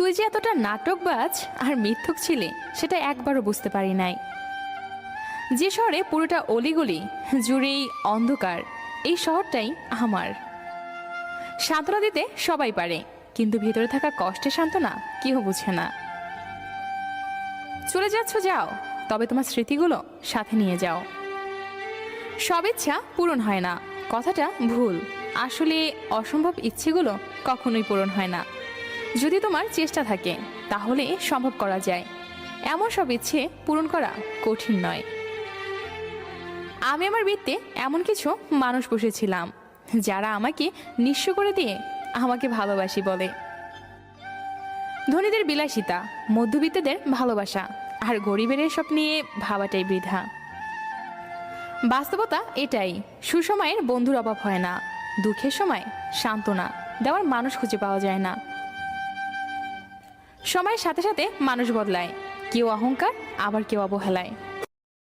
তুই যে এতটা নাটকবাজ আর মিথ্যুক ছিলি সেটা একবারও বুঝতে পারি নাই। যে শহরে পুরোটা অলিগলি জুড়েই অন্ধকার, এই শহরটাই আমার। সান্ত্বনা দিতে সবাই পারে, কিন্তু ভিতরে থাকা কষ্টের সান্ত্বনা কেউ বুঝে না। চলে যাচ্ছ যাও, তবে তোমার স্মৃতিগুলো সাথে নিয়ে যাও। সব ইচ্ছা পূরণ হয় না, কথাটা ভুল। আসলে অসম্ভব ইচ্ছেগুলো কখনোই পূরণ হয় না। যদি তোমার চেষ্টা থাকে তাহলে সম্ভব করা যায়। এমন সব ইচ্ছে পূরণ করা কঠিন নয়। আমি আমার বৃত্তে এমন কিছু মানুষ বসেছিলাম যারা আমাকে নিঃস্ব করে দিয়ে আমাকে ভালোবাসি বলে। ধনীদের বিলাসিতা, মধ্যবিত্তদের ভালোবাসা, আর গরিবের এসব নিয়ে ভাবাটাই বৃথা। বাস্তবতা এটাই, সুসময়ের বন্ধুর অভাব হয় না, দুঃখের সময় সান্ত্বনা দেওয়ার মানুষ খুঁজে পাওয়া যায় না। সময়ের সাথে সাথে মানুষ বদলায়, কেউ অহংকার, আবার কেউ অবহেলায়।